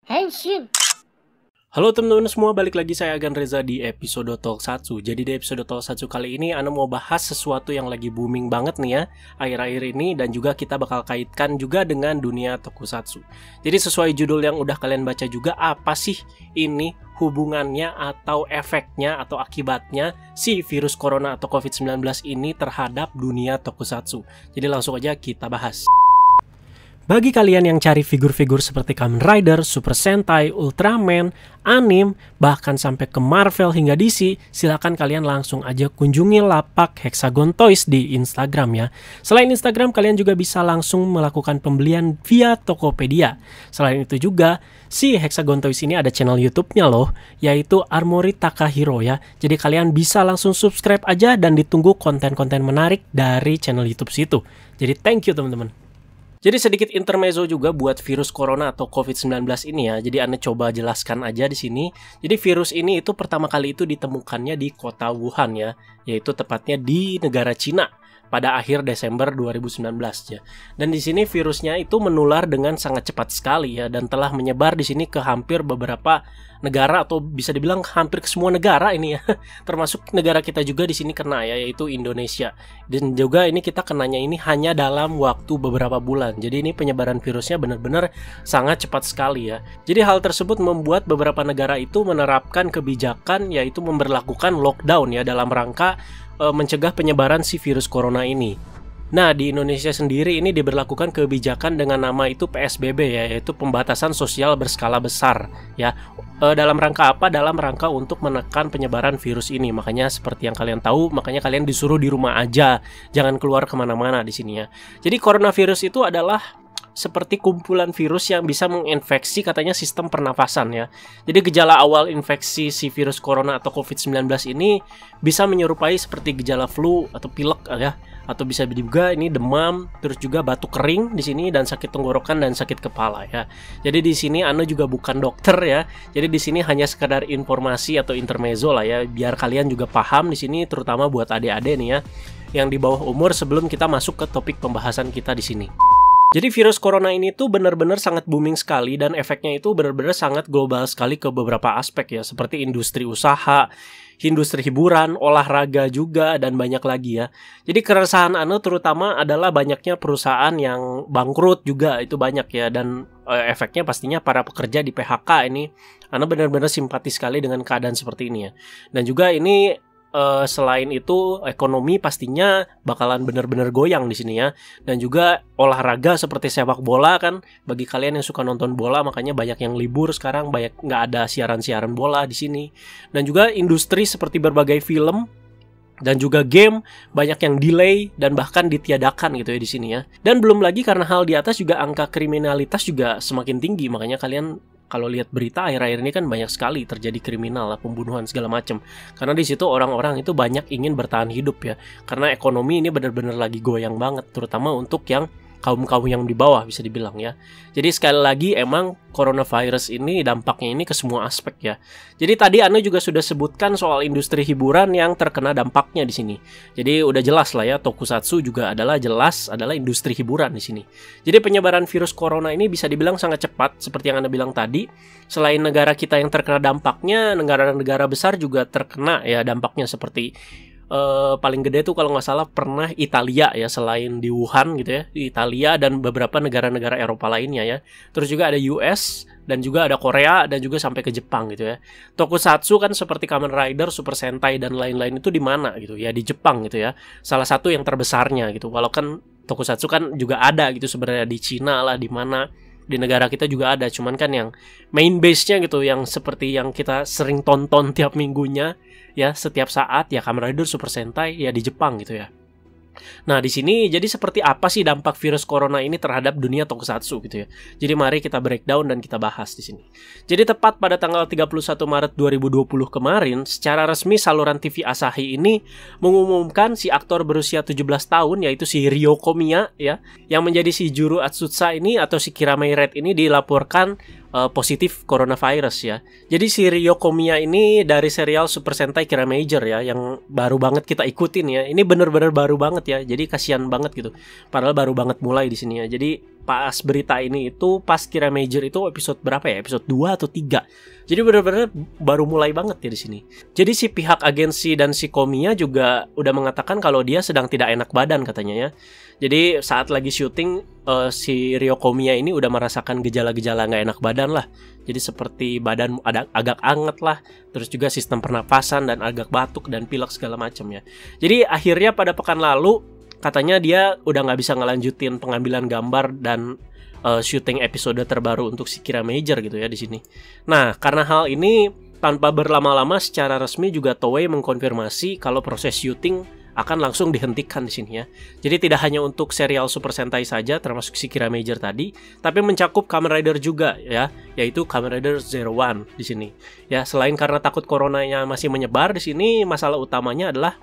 Henshin. Halo teman-teman semua, balik lagi saya Agan Reza di episode Tokusatsu. Jadi di episode Tokusatsu kali ini Ana mau bahas sesuatu yang lagi booming banget nih ya akhir-akhir ini, dan juga kita bakal kaitkan juga dengan dunia Tokusatsu. Jadi sesuai judul yang udah kalian baca juga, apa sih ini hubungannya atau efeknya atau akibatnya si virus corona atau COVID-19 ini terhadap dunia Tokusatsu. Jadi langsung aja kita bahas. Bagi kalian yang cari figur-figur seperti Kamen Rider, Super Sentai, Ultraman, anime, bahkan sampai ke Marvel hingga DC, silakan kalian langsung aja kunjungi lapak Hexagon Toys di Instagram ya. Selain Instagram, kalian juga bisa langsung melakukan pembelian via Tokopedia. Selain itu juga, si Hexagon Toys ini ada channel YouTube-nya loh, yaitu Armory Takahiro ya. Jadi kalian bisa langsung subscribe aja dan ditunggu konten-konten menarik dari channel YouTube situ. Jadi thank you teman-teman. Jadi sedikit intermezzo juga buat virus corona atau COVID-19 ini ya. Jadi Anda coba jelaskan aja di sini. Jadi virus ini itu pertama kali itu ditemukannya di kota Wuhan ya, yaitu tepatnya di negara Cina pada akhir Desember 2019 ya. Dan di sini virusnya itu menular dengan sangat cepat sekali ya, dan telah menyebar di sini ke hampir beberapa negara, atau bisa dibilang hampir ke semua negara ini ya. Termasuk negara kita juga di sini kena ya, yaitu Indonesia. Dan juga ini kita kenanya ini hanya dalam waktu beberapa bulan. Jadi ini penyebaran virusnya benar-benar sangat cepat sekali ya. Jadi hal tersebut membuat beberapa negara itu menerapkan kebijakan, yaitu memberlakukan lockdown ya, dalam rangka mencegah penyebaran si virus corona ini. Nah, di Indonesia sendiri ini diberlakukan kebijakan dengan nama itu PSBB ya, yaitu pembatasan sosial berskala besar ya. Dalam rangka apa? Dalam rangka untuk menekan penyebaran virus ini. Makanya seperti yang kalian tahu, makanya kalian disuruh di rumah aja, jangan keluar kemana-mana di sini ya. Jadi coronavirus itu adalah seperti kumpulan virus yang bisa menginfeksi katanya sistem pernafasan ya. Jadi gejala awal infeksi si virus corona atau COVID-19 ini bisa menyerupai seperti gejala flu atau pilek ya, atau bisa juga ini demam, terus juga batuk kering di sini, dan sakit tenggorokan dan sakit kepala ya. Jadi di sini Anda juga bukan dokter ya. Jadi di sini hanya sekedar informasi atau intermezzo lah ya, biar kalian juga paham di sini, terutama buat adik-adik nih ya yang di bawah umur, sebelum kita masuk ke topik pembahasan kita di sini. Jadi virus corona ini tuh benar-benar sangat booming sekali, dan efeknya itu benar-benar sangat global sekali ke beberapa aspek ya, seperti industri usaha, industri hiburan, olahraga juga, dan banyak lagi ya. Jadi keresahan Anda terutama adalah banyaknya perusahaan yang bangkrut juga, itu banyak ya, dan efeknya pastinya para pekerja di PHK ini. Anda benar-benar simpati sekali dengan keadaan seperti ini ya. Dan juga ini selain itu ekonomi pastinya bakalan benar-benar goyang di sini ya, dan juga olahraga seperti sepak bola kan, bagi kalian yang suka nonton bola makanya banyak yang libur sekarang, banyak nggak ada siaran-siaran bola di sini. Dan juga industri seperti berbagai film dan juga game banyak yang delay dan bahkan ditiadakan gitu ya di sini ya. Dan belum lagi karena hal di atas juga angka kriminalitas juga semakin tinggi, makanya kalian kalau lihat berita akhir-akhir ini kan banyak sekali terjadi kriminal, pembunuhan segala macam. Karena di situ orang-orang itu banyak ingin bertahan hidup ya. Karena ekonomi ini benar-benar lagi goyang banget, terutama untuk yang kaum-kaum yang di bawah bisa dibilang ya. Jadi sekali lagi emang coronavirus ini dampaknya ini ke semua aspek ya. Jadi tadi Anda juga sudah sebutkan soal industri hiburan yang terkena dampaknya di sini. Jadi udah jelas lah ya, Tokusatsu juga adalah industri hiburan di sini. Jadi penyebaran virus corona ini bisa dibilang sangat cepat seperti yang Anda bilang tadi. Selain negara kita yang terkena dampaknya, negara-negara besar juga terkena ya dampaknya, seperti paling gede tuh kalau nggak salah pernah Italia ya, selain di Wuhan gitu ya, di Italia dan beberapa negara-negara Eropa lainnya ya. Terus juga ada US dan juga ada Korea dan juga sampai ke Jepang gitu ya. Tokusatsu kan seperti Kamen Rider, Super Sentai dan lain-lain itu di mana gitu ya, di Jepang gitu ya. Salah satu yang terbesarnya gitu. Walau kan Tokusatsu kan juga ada gitu sebenarnya di Cina lah, di mana di negara kita juga ada, cuman kan yang main base-nya gitu, yang seperti yang kita sering tonton tiap minggunya ya, setiap saat ya, Kamen Rider, Super Sentai ya di Jepang gitu ya. Nah di sini jadi seperti apa sih dampak virus corona ini terhadap dunia Tokusatsu gitu ya. Jadi mari kita breakdown dan kita bahas di sini. Jadi tepat pada tanggal 31 Maret 2020 kemarin, secara resmi saluran TV Asahi ini mengumumkan si aktor berusia 17 tahun yaitu si Ryo Komiya ya, yang menjadi si juru Atsutsa ini atau si Kiramei Red ini dilaporkan positif coronavirus ya. Jadi si Ryo Komiya ini dari serial Super Sentai Kira Major ya, yang baru banget kita ikutin ya. Ini bener-bener baru banget ya. Jadi kasihan banget gitu. Padahal baru banget mulai di sini ya. Jadi pas berita ini itu pas Kira Major itu episode berapa ya? Episode 2 atau 3. Jadi bener-bener baru mulai banget ya di sini. Jadi si pihak agensi dan si Komiya juga udah mengatakan kalau dia sedang tidak enak badan katanya ya. Jadi saat lagi syuting si Ryo Komiya ini udah merasakan gejala-gejala nggak enak badan lah. Jadi seperti badan agak anget lah, terus juga sistem pernapasan dan agak batuk dan pilek segala macam ya. Jadi akhirnya pada pekan lalu katanya dia udah nggak bisa ngelanjutin pengambilan gambar dan syuting episode terbaru untuk si Kira Major gitu ya di sini. Nah, karena hal ini tanpa berlama-lama secara resmi juga Toei mengkonfirmasi kalau proses syuting akan langsung dihentikan di sini ya. Jadi tidak hanya untuk serial Super Sentai saja termasuk si Kira Major tadi, tapi mencakup Kamen Rider juga ya, yaitu Kamen Rider Zero One di sini. Ya, selain karena takut coronanya masih menyebar di sini, masalah utamanya adalah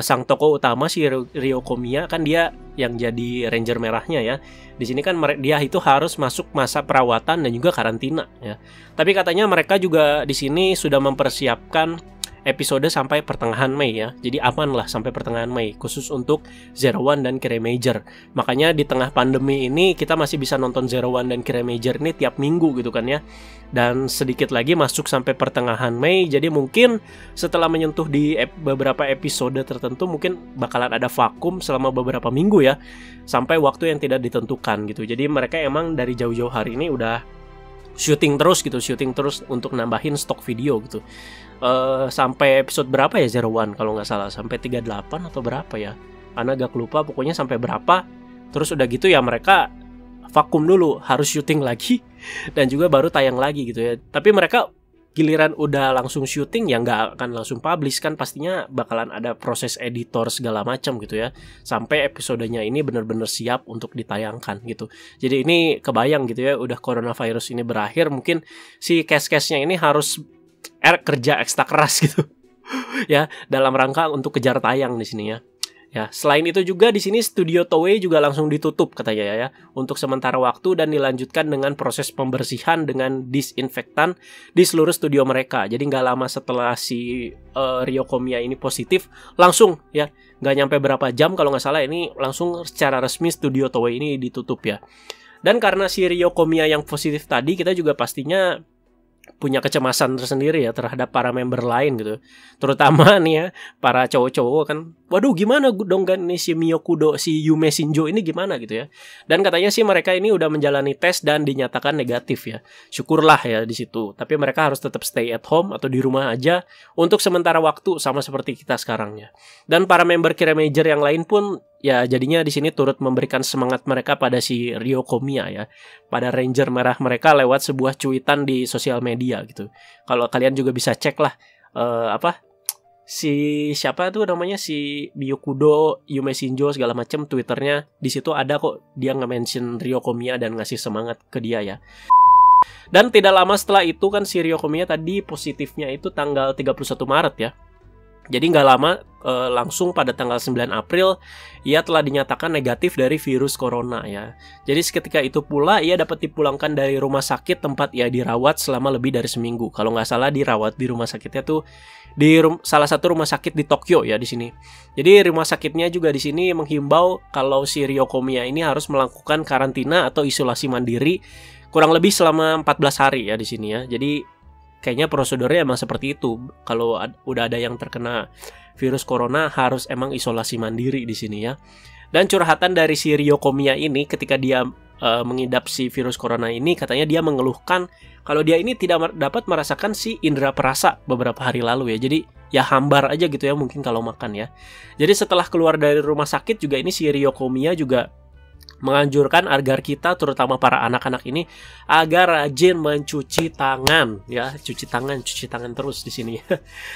sang tokoh utama si Ryo Komiya kan dia yang jadi ranger merahnya ya. Di sini kan dia itu harus masuk masa perawatan dan juga karantina ya. Tapi katanya mereka juga di sini sudah mempersiapkan episode sampai pertengahan Mei ya. Jadi aman lah sampai pertengahan Mei khusus untuk Zero One dan Kira Major. Makanya di tengah pandemi ini kita masih bisa nonton Zero One dan Kira Major ini tiap minggu gitu kan ya. Dan sedikit lagi masuk sampai pertengahan Mei. Jadi mungkin setelah menyentuh di beberapa episode tertentu mungkin bakalan ada vakum selama beberapa minggu ya, sampai waktu yang tidak ditentukan gitu. Jadi mereka emang dari jauh-jauh hari ini udah syuting terus untuk nambahin stok video gitu. Sampai episode berapa ya Zero One kalau nggak salah, sampai 38 atau berapa ya, Ana agak lupa, pokoknya sampai berapa. Terus udah gitu ya mereka vakum dulu, harus syuting lagi dan juga baru tayang lagi gitu ya. Tapi mereka giliran udah langsung syuting ya nggak akan langsung publish kan, pastinya bakalan ada proses editor segala macam gitu ya, sampai episodenya ini benar-benar siap untuk ditayangkan gitu. Jadi ini kebayang gitu ya, udah coronavirus ini berakhir, mungkin si cast-castnya ini harus kerja ekstra keras gitu ya, dalam rangka untuk kejar tayang di sini ya. Ya, selain itu juga di sini studio Toei juga langsung ditutup katanya ya, untuk sementara waktu dan dilanjutkan dengan proses pembersihan dengan disinfektan di seluruh studio mereka. Jadi nggak lama setelah si Ryo Komiya ini positif, langsung ya, nggak nyampe berapa jam kalau nggak salah ini langsung secara resmi studio Toei ini ditutup ya. Dan karena si Ryo Komiya yang positif tadi, kita juga pastinya punya kecemasan tersendiri ya terhadap para member lain gitu. Terutama nih ya, para cowok-cowok kan, waduh gimana dong kan ini si Miyokudo, si Yume Shinjo ini gimana gitu ya. Dan katanya sih mereka ini udah menjalani tes dan dinyatakan negatif ya. Syukurlah ya di situ. Tapi mereka harus tetap stay at home atau di rumah aja untuk sementara waktu, sama seperti kita sekarang ya. Dan para member Kira Major yang lain pun ya jadinya di sini turut memberikan semangat mereka pada si Ryo Komiya ya, pada ranger merah mereka lewat sebuah cuitan di sosial media gitu. Kalau kalian juga bisa cek lah si siapa tuh namanya, si Miyokudo, Yume Shinjo segala macam Twitternya, di situ ada kok dia nge-mention Ryo Komiya dan ngasih semangat ke dia ya. Dan tidak lama setelah itu kan si Ryo Komiya tadi positifnya itu tanggal 31 Maret ya. Jadi nggak lama langsung pada tanggal 9 April ia telah dinyatakan negatif dari virus corona ya. Jadi seketika itu pula ia dapat dipulangkan dari rumah sakit tempat ia dirawat selama lebih dari seminggu. Kalau nggak salah dirawat di rumah sakitnya tuh di salah satu rumah sakit di Tokyo ya di sini. Jadi rumah sakitnya juga di sini menghimbau kalau si Ryo Komiya ini harus melakukan karantina atau isolasi mandiri kurang lebih selama 14 hari ya di sini ya. Jadi kayaknya prosedurnya emang seperti itu. Kalau udah ada yang terkena virus corona harus emang isolasi mandiri di sini ya. Dan curhatan dari si Ryo Komiya ini ketika dia mengidap si virus corona ini, katanya dia mengeluhkan kalau dia ini tidak dapat merasakan si indera perasa beberapa hari lalu ya. Jadi ya hambar aja gitu ya mungkin kalau makan ya. Jadi setelah keluar dari rumah sakit juga ini si Ryo Komiya juga menganjurkan agar kita, terutama para anak-anak ini, agar rajin mencuci tangan ya, cuci tangan terus di sini.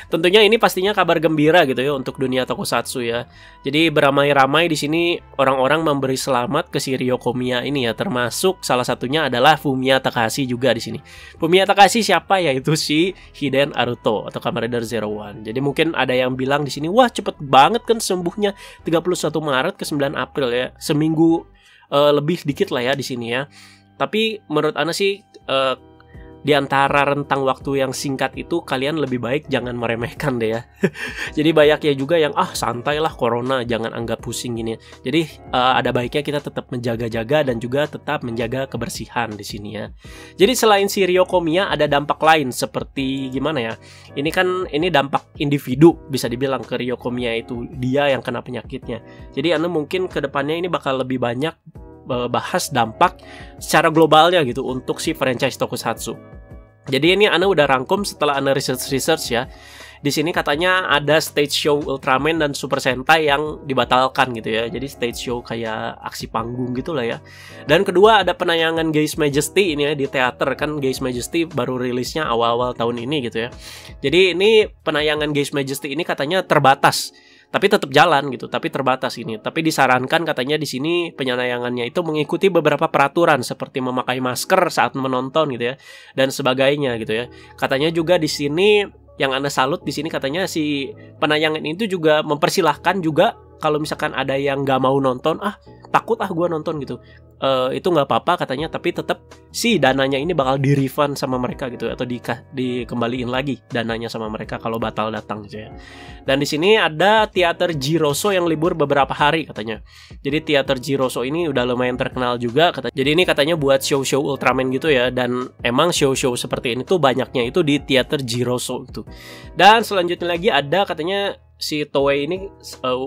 Tentunya ini pastinya kabar gembira gitu ya untuk dunia tokusatsu ya. Jadi beramai-ramai di sini orang-orang memberi selamat ke si Ryo Komiya ini ya, termasuk salah satunya adalah Fumiya Takahashi juga di sini. Fumiya Takahashi siapa? Yaitu si Hiden Aruto atau Kamen Rider Zero One. Jadi mungkin ada yang bilang di sini, wah cepet banget kan sembuhnya 31 Maret ke 9 April ya, seminggu lebih dikit lah ya di sini ya. Tapi menurut Ana sih di antara rentang waktu yang singkat itu kalian lebih baik jangan meremehkan deh ya. Jadi banyak ya juga yang santai lah corona, jangan anggap pusing gini. Jadi ada baiknya kita tetap menjaga-jaga dan juga tetap menjaga kebersihan di sini ya. Jadi selain si ryokomia ada dampak lain seperti gimana ya? Ini dampak individu bisa dibilang ke ryokomia itu dia yang kena penyakitnya. Jadi Anda mungkin ke depannya ini bakal lebih banyak bahas dampak secara globalnya gitu untuk si franchise tokusatsu. Jadi ini Ana udah rangkum setelah Ana research ya. Di sini katanya ada stage show Ultraman dan Super Sentai yang dibatalkan gitu ya. Jadi stage show kayak aksi panggung gitu lah ya. Dan kedua ada penayangan Gaze Majesty ini ya di teater, kan Gaze Majesty baru rilisnya awal-awal tahun ini gitu ya. Jadi ini penayangan Gaze Majesty ini katanya terbatas. Tapi tetap jalan gitu, tapi terbatas ini. Tapi disarankan katanya di sini penayangannya itu mengikuti beberapa peraturan seperti memakai masker saat menonton gitu ya dan sebagainya gitu ya. Katanya juga di sini yang Anda salut di sini katanya si penayangan itu juga mempersilahkan juga kalau misalkan ada yang nggak mau nonton, takut gue nonton gitu. Itu nggak apa-apa katanya, tapi tetap si dananya ini bakal di-refund sama mereka gitu atau dikembaliin lagi dananya sama mereka kalau batal datang gitu ya. Dan di sini ada teater Jiroso yang libur beberapa hari katanya. Jadi teater Jiroso ini udah lumayan terkenal juga katanya. Jadi ini katanya buat show-show Ultraman gitu ya, dan emang show-show seperti ini tuh banyaknya itu di teater Jiroso itu. Dan selanjutnya lagi ada katanya si Toei ini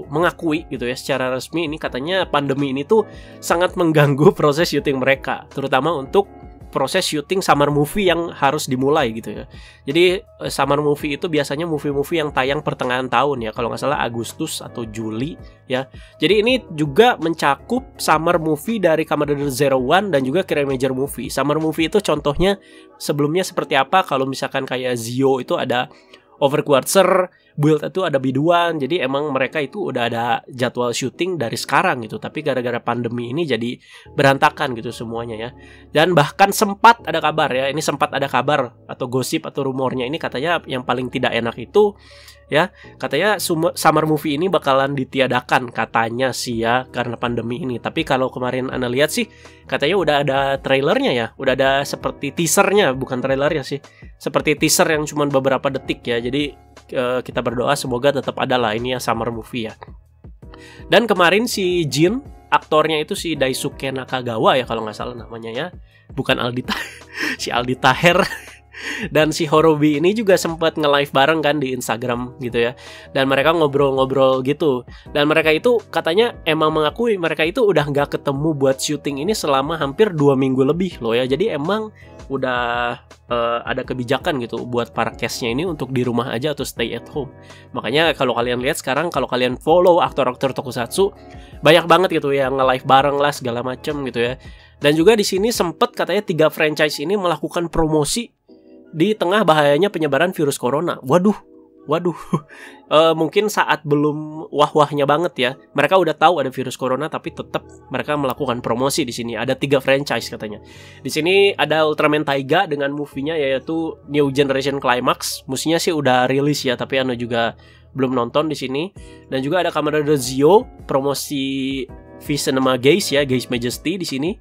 mengakui gitu ya secara resmi, ini katanya pandemi ini tuh sangat mengganggu proses syuting mereka, terutama untuk proses syuting summer movie yang harus dimulai gitu ya. Jadi summer movie itu biasanya movie-movie yang tayang pertengahan tahun ya, kalau nggak salah Agustus atau Juli ya. Jadi ini juga mencakup summer movie dari Kamen Rider Zero One dan juga Kira Major movie. Summer movie itu contohnya sebelumnya seperti apa? Kalau misalkan kayak Zio itu ada Overquarter, Build itu ada biduan. Jadi emang mereka itu udah ada jadwal syuting dari sekarang gitu. Tapi gara-gara pandemi ini jadi berantakan gitu semuanya ya. Dan bahkan sempat ada kabar ya, ini sempat ada kabar atau gosip atau rumornya ini katanya yang paling tidak enak itu ya, katanya summer movie ini bakalan ditiadakan katanya sih ya karena pandemi ini. Tapi kalau kemarin Anda lihat sih katanya udah ada trailernya ya, udah ada seperti teasernya, bukan trailernya sih, seperti teaser yang cuma beberapa detik ya. Jadi kita berdoa semoga tetap ada lah ini ya summer movie ya. Dan kemarin si Jin, aktornya itu si Daisuke Nakagawa ya kalau nggak salah namanya ya, bukan Aldi si Aldi Taher. Dan si Horobi ini juga sempat nge-live bareng kan di Instagram gitu ya. Dan mereka ngobrol-ngobrol gitu. Dan mereka itu katanya emang mengakui mereka itu udah nggak ketemu buat syuting ini selama hampir 2 minggu lebih loh ya. Jadi emang udah ada kebijakan gitu buat para cast-nya ini untuk di rumah aja atau stay at home. Makanya kalau kalian lihat sekarang, kalau kalian follow aktor-aktor tokusatsu, banyak banget gitu yang nge-live bareng lah segala macem gitu ya. Dan juga di sini sempet katanya 3 franchise ini melakukan promosi di tengah bahayanya penyebaran virus corona. Waduh. Mungkin saat belum wah-wahnya banget ya, mereka udah tahu ada virus corona tapi tetap mereka melakukan promosi di sini. Ada 3 franchise katanya. Di sini ada Ultraman Taiga dengan movie-nya yaitu New Generation Climax. Musinya sih udah rilis ya, tapi Anda juga belum nonton di sini. Dan juga ada Kamen Rider Zio promosi V-Cinema Gaze ya, Gaze Majesty di sini.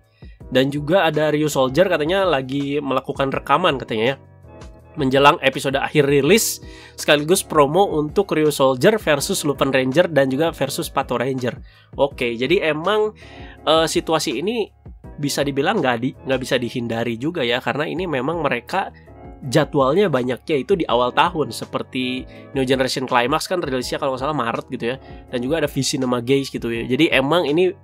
Dan juga ada Ryu Soldier katanya lagi melakukan rekaman katanya ya, menjelang episode akhir rilis, sekaligus promo untuk Ryu Soldier versus Lupin Ranger dan juga versus Pato Ranger. Oke, jadi emang situasi ini bisa dibilang nggak bisa dihindari juga ya, karena ini memang mereka jadwalnya banyaknya itu di awal tahun, seperti New Generation Climax kan rilisnya kalau nggak salah Maret gitu ya, dan juga ada V-Cinema Gaze gitu ya. Jadi emang ini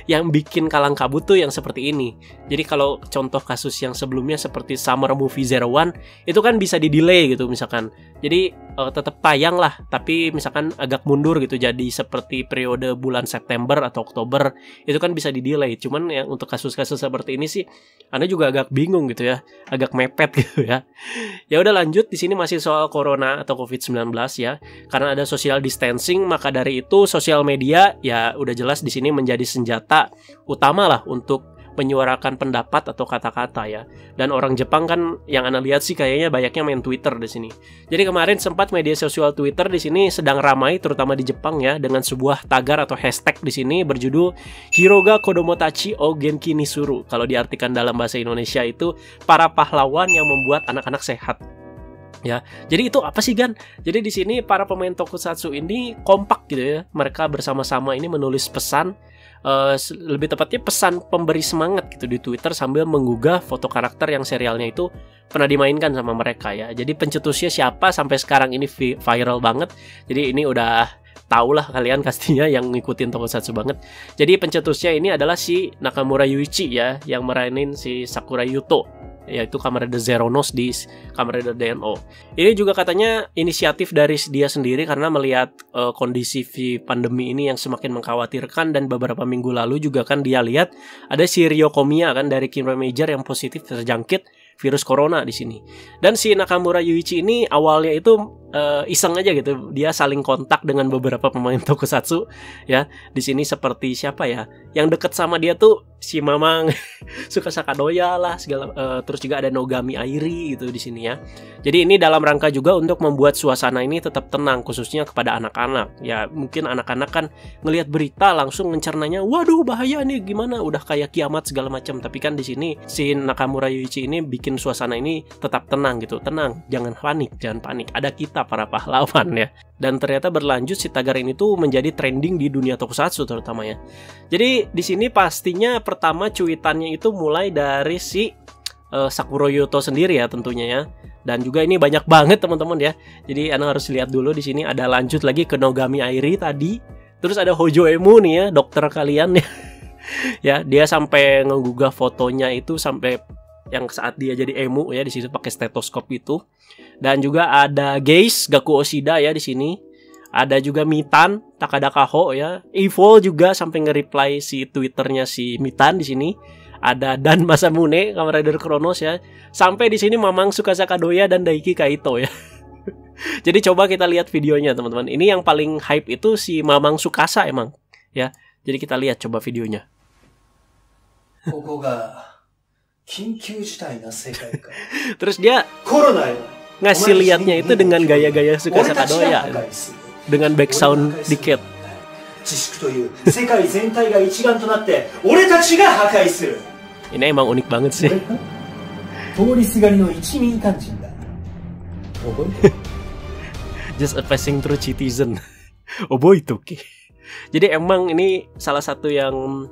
yang bikin kalang kabut tuh yang seperti ini. Jadi kalau contoh kasus yang sebelumnya seperti Summer Movie Zero One itu kan bisa di-delay gitu misalkan. Jadi tetap tayang lah, tapi misalkan agak mundur gitu, jadi seperti periode bulan September atau Oktober itu kan bisa di-delay. Cuman yang untuk kasus-kasus seperti ini sih Anda juga agak bingung gitu ya, agak mepet gitu ya. Ya udah lanjut, di sini masih soal corona atau COVID-19 ya. Karena ada social distancing, maka dari itu sosial media ya udah jelas di sini menjadi senjata utama lah untuk menyuarakan pendapat atau kata-kata ya. Dan orang Jepang kan yang Ana lihat sih kayaknya banyaknya main Twitter di sini. Jadi kemarin sempat media sosial Twitter di sini sedang ramai terutama di Jepang ya dengan sebuah tagar atau hashtag di sini berjudul Hiroga Kodomotachi o Genki ni Suru. Kalau diartikan dalam bahasa Indonesia itu para pahlawan yang membuat anak-anak sehat. Ya, jadi itu apa sih Gan? Jadi di sini para pemain tokusatsu ini kompak gitu ya. Mereka bersama-sama ini menulis pesan, lebih tepatnya pesan pemberi semangat gitu di Twitter sambil menggugah foto karakter yang serialnya itu pernah dimainkan sama mereka ya. Jadi pencetusnya siapa sampai sekarang ini viral banget. Jadi ini udah tahulah kalian pastinya yang ngikutin tokusatsu banget. Jadi pencetusnya ini adalah si Nakamura Yuichi ya, yang meranin si Sakura Yuto, yaitu Kamen Rider Zeronos di Kamen Rider DNO. Ini juga katanya inisiatif dari dia sendiri karena melihat kondisi pandemi ini yang semakin mengkhawatirkan, dan beberapa minggu lalu juga kan dia lihat ada si Ryo Komiya kan dari Kinra Major yang positif terjangkit virus corona di sini. Dan si Nakamura Yuichi ini awalnya itu iseng aja gitu, dia saling kontak dengan beberapa pemain tokusatsu ya. Di sini seperti siapa ya yang deket sama dia tuh si Mamang Tsukasa Kadoya lah segala, terus juga ada Nogami Airi gitu di sini ya. Jadi ini dalam rangka juga untuk membuat suasana ini tetap tenang khususnya kepada anak-anak ya. Mungkin anak-anak kan ngelihat berita langsung mencernanya, waduh bahaya nih gimana, udah kayak kiamat segala macam. Tapi kan di sini si Nakamura Yuichi ini bikin suasana ini tetap tenang gitu. Tenang, jangan panik, ada kita para pahlawan ya. Dan ternyata berlanjut si tagar ini tuh menjadi trending di dunia tokusatsu terutama ya. Jadi di sini pastinya pertama cuitannya itu mulai dari si Sakura Yuto sendiri ya tentunya ya. Dan juga ini banyak banget teman-teman ya. Jadi Anda harus lihat dulu di sini ada lanjut lagi ke Nogami Airi tadi. Terus ada Hojo Emu nih ya, dokter kalian ya. Ya, dia sampai ngegugah fotonya itu sampai yang saat dia jadi emu ya, di situ pakai stetoskop itu. Dan juga ada Geis Gaku Oshida ya di sini. Ada juga Mitan Takada Kaho ya. Evil juga sampai nge-reply si Twitternya si Mitan di sini. Ada Dan Masamune Kamen Rider Chronos ya. Sampai di sini Mamang Tsukasa Kadoya dan Daiki Kaito ya. Jadi coba kita lihat videonya teman-teman. Ini yang paling hype itu si Mamang Tsukasa emang ya. Jadi kita lihat coba videonya. Terus dia ngasih liatnya itu dengan gaya-gaya Tsukasa Kadoya dengan background dikit. Ini emang unik banget sih. Just a passing through citizen. Oh boy itu. Jadi emang ini salah satu yang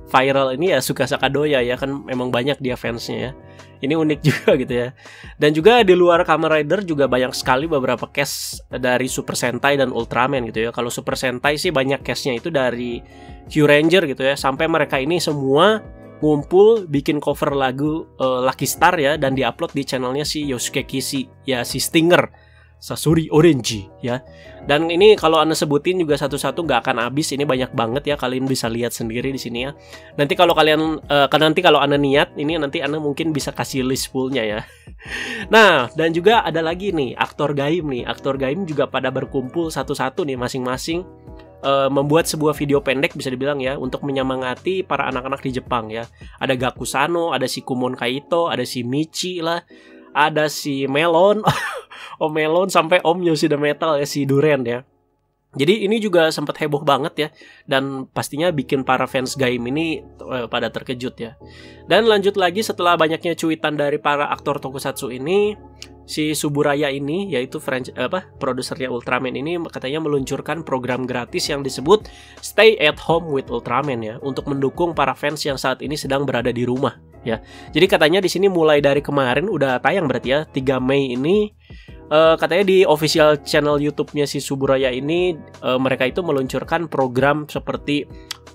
viral ini ya Tsukasa Kadoya ya, kan memang banyak dia fansnya ya. Ini unik juga gitu ya. Dan juga di luar Kamen Rider juga banyak sekali beberapa cast dari Super Sentai dan Ultraman gitu ya. Kalau Super Sentai sih banyak castnya itu dari Q-Ranger gitu ya. Sampai mereka ini semua ngumpul bikin cover lagu Lucky Star ya, dan diupload di channelnya si Yosuke Kishi ya, si Stinger Sasori Orange ya. Dan ini kalau Anda sebutin juga satu-satu nggak akan habis, ini banyak banget ya, kalian bisa lihat sendiri di sini ya. Nanti kalau kalian nanti kalau Anda niat ini nanti Anda mungkin bisa kasih list fullnya ya. Nah, dan juga ada lagi nih aktor gaib juga pada berkumpul satu-satu nih masing-masing membuat sebuah video pendek bisa dibilang ya untuk menyemangati para anak-anak di Jepang ya. Ada Gakusano, ada si Kumon Kaito, ada si Michi lah, ada si Melon, Om Melon, sampai Om Yoshida Metal ya, si Duren ya. Jadi ini juga sempat heboh banget ya, dan pastinya bikin para fans Gaim ini pada terkejut ya. Dan lanjut lagi setelah banyaknya cuitan dari para aktor tokusatsu ini, si Suburaya ini yaitu produsernya Ultraman ini katanya meluncurkan program gratis yang disebut Stay at Home with Ultraman ya, untuk mendukung para fans yang saat ini sedang berada di rumah ya. Jadi katanya di sini mulai dari kemarin udah tayang berarti ya 3 Mei ini. Katanya di official channel YouTube-nya si Suburaya ini mereka itu meluncurkan program seperti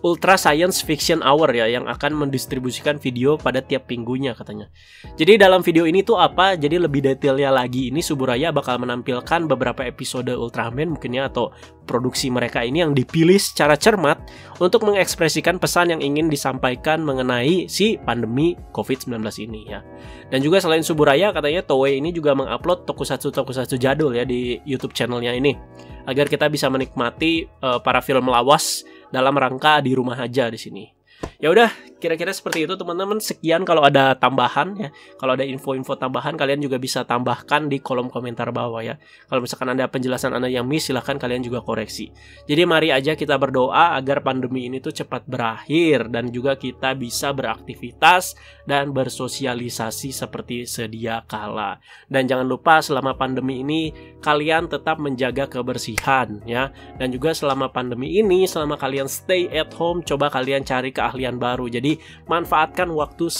Ultra Science Fiction Hour ya, yang akan mendistribusikan video pada tiap minggunya katanya. Jadi dalam video ini tuh apa? Jadi lebih detailnya lagi ini Suburaya bakal menampilkan beberapa episode Ultraman mungkin ya, atau produksi mereka ini yang dipilih secara cermat untuk mengekspresikan pesan yang ingin disampaikan mengenai si pandemi COVID-19 ini ya. Dan juga selain Suburaya katanya Toei ini juga mengupload tokusatsu jadul ya di YouTube channelnya ini, agar kita bisa menikmati para film lawas dalam rangka di rumah aja di sini. Ya udah, kira-kira seperti itu teman-teman. Sekian, kalau ada tambahan ya, kalau ada info-info tambahan kalian juga bisa tambahkan di kolom komentar bawah ya. Kalau misalkan ada penjelasan Anda yang miss, silahkan kalian juga koreksi. Jadi mari aja kita berdoa agar pandemi ini tuh cepat berakhir dan juga kita bisa beraktivitas dan bersosialisasi seperti sedia kala. Dan jangan lupa selama pandemi ini kalian tetap menjaga kebersihan ya. Dan juga selama pandemi ini, selama kalian stay at home, coba kalian cari keahlian baru. Jadi manfaatkan waktu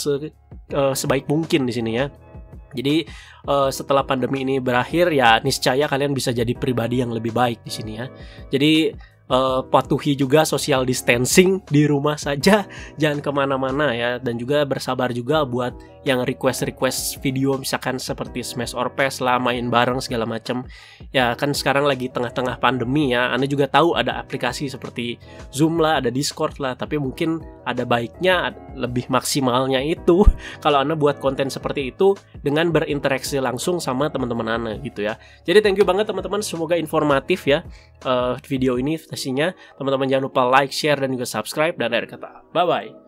sebaik mungkin di sini ya. Jadi setelah pandemi ini berakhir ya, niscaya kalian bisa jadi pribadi yang lebih baik di sini ya. Jadi patuhi juga social distancing di rumah saja, jangan kemana-mana ya. Dan juga bersabar juga buat yang request video misalkan seperti Smash or PES lah, main bareng segala macam. Ya kan sekarang lagi tengah-tengah pandemi ya. Anda juga tahu ada aplikasi seperti Zoom lah, ada Discord lah, tapi mungkin ada baiknya, lebih maksimalnya itu kalau Anda buat konten seperti itu dengan berinteraksi langsung sama teman-teman Anda gitu ya. Jadi thank you banget teman-teman, semoga informatif ya video ini pastinya. Teman-teman jangan lupa like, share, dan juga subscribe. Dan akhir kata, bye-bye.